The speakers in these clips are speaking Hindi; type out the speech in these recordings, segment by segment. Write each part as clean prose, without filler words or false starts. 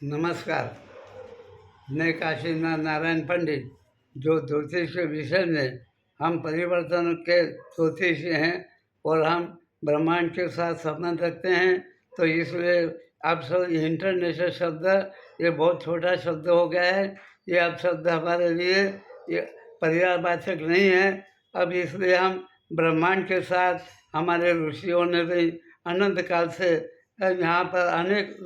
नमस्कार। मैं काशीनाथ नारायण पंडित, जो ज्योतिष के विषय में हम परिवर्तन के ज्योतिष हैं और हम ब्रह्मांड के साथ संबंध रखते हैं, तो इसलिए अब सब इंटरनेशनल शब्द ये बहुत छोटा शब्द हो गया है। ये अब शब्द हमारे लिए ये पर्यायवाचक नहीं है। अब इसलिए हम ब्रह्मांड के साथ हमारे ऋषियों ने भी अनंत काल से यहाँ पर अनेक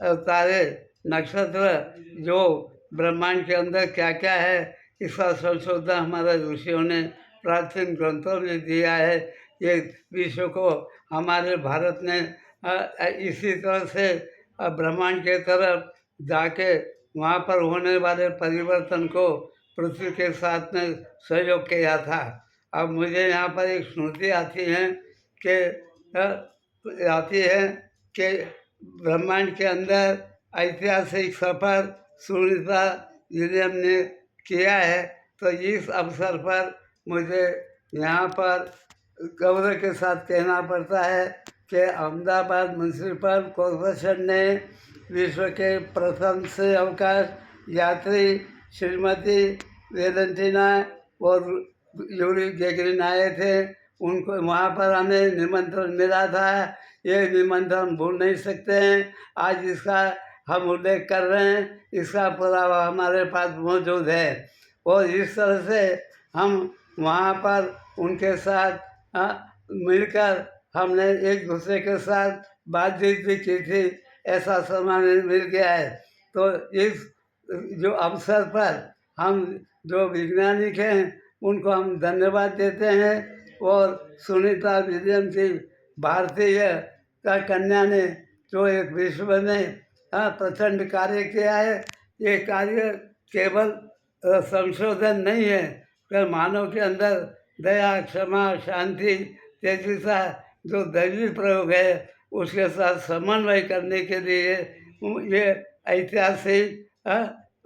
तारे नक्षत्र जो ब्रह्मांड के अंदर क्या क्या है, इसका संशोधन हमारे ऋषियों ने प्राचीन ग्रंथों में दिया है। ये विश्व को हमारे भारत ने इसी तरह से ब्रह्मांड के तरफ जाके वहाँ पर होने वाले परिवर्तन को पृथ्वी के साथ में सहयोग किया था। अब मुझे यहाँ पर एक स्मृति आती है कि ब्रह्मांड के अंदर ऐतिहासिक सफ़र सुनीता विलियम ने किया है। तो इस अवसर पर मुझे यहाँ पर गौरव के साथ कहना पड़ता है कि अहमदाबाद म्यूनिसिपल कॉरपोरेशन ने विश्व के प्रथम से अवकाश यात्री श्रीमती वेलेंटिना और यूरी गैगरिन आए थे। उनको वहाँ पर हमें निमंत्रण मिला था। ये निमंत्रण भूल नहीं सकते हैं। आज इसका हम उल्लेख कर रहे हैं, इसका पुरावा हमारे पास मौजूद है। और इस तरह से हम वहाँ पर उनके साथ मिलकर हमने एक दूसरे के साथ बातचीत भी की थी। ऐसा समय मिल गया है। तो इस जो अवसर पर हम जो वैज्ञानिक हैं उनको हम धन्यवाद देते हैं। और सुनीता विलियम की भारतीय कन्या ने जो एक विश्व में प्रचंड कार्य किया है। ये कार्य केवल संशोधन नहीं है, पर मानव के अंदर दया, क्षमा, शांति, तेजस्वी जो दैवी प्रयोग है उसके साथ समन्वय करने के लिए ये ऐतिहासिक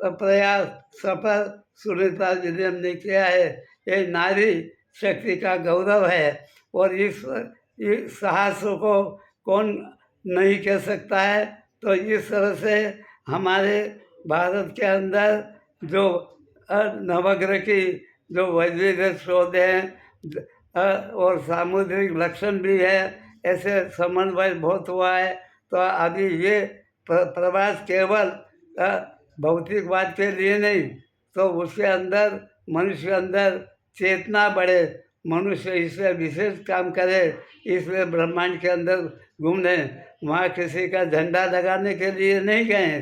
प्रयास सफल सुनीता विलियम ने किया है। ये नारी शक्ति का गौरव है और इस साहस को कौन नहीं कह सकता है। तो इस तरह से हमारे भारत के अंदर जो नवग्रह की जो वैज्ञानिक शोध हैं और सामुद्रिक लक्षण भी है, ऐसे समन्वय बहुत हुआ है। तो अभी ये प्रवास केवल भौतिकवाद के लिए नहीं, तो उसके अंदर मनुष्य के अंदर चेतना बढ़े, मनुष्य इससे विशेष काम करे, इसलिए ब्रह्मांड के अंदर घूमने। वहाँ किसी का झंडा लगाने के लिए नहीं गए,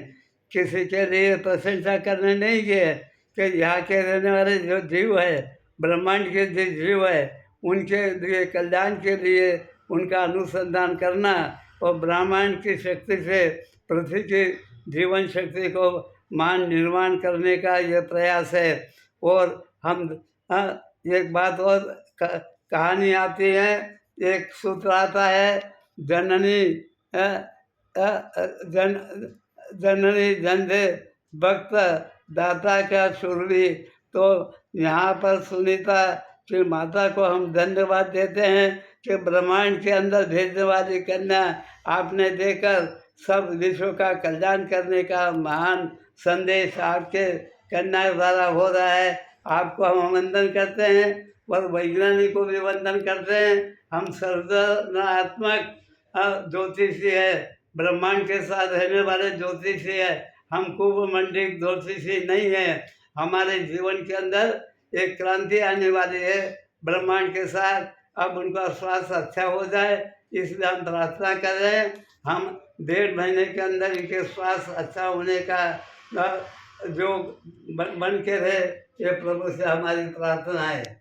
किसी के लिए प्रशंसा करने नहीं गए कि यहाँ के रहने वाले जो जीव है, ब्रह्मांड के जो जीव है, उनके लिए कल्याण के लिए उनका अनुसंधान करना और ब्रह्मांड की शक्ति से पृथ्वी की जीवन शक्ति को मान निर्माण करने का ये प्रयास है। और हम एक बात और कहानी आती है, एक सूत्र आता है, जननी जननी जंदे भक्त दाता का शूरवी। तो यहाँ पर सुनीता की माता को हम धन्यवाद देते हैं कि ब्रह्मांड के अंदर भेजने वाली कन्या आपने देकर सब विश्व का कल्याण करने का महान संदेश आपके कन्या द्वारा हो रहा है। आपको हम वंदन करते हैं और वैज्ञानिक को भी वंदन करते हैं। हम सर्जनात्मक ज्योतिषी है, ब्रह्मांड के साथ रहने वाले ज्योतिषी है। हम कुंभमंडलिक ज्योतिषी नहीं है। हमारे जीवन के अंदर एक क्रांति आने वाली है ब्रह्मांड के साथ। अब उनका स्वास्थ्य अच्छा हो जाए, इसलिए हम प्रार्थना कर रहे हैं। हम 1.5 महीने के अंदर इनके स्वास्थ्य अच्छा होने का जो बन के रहे, ये प्रभु से हमारी प्रार्थना है।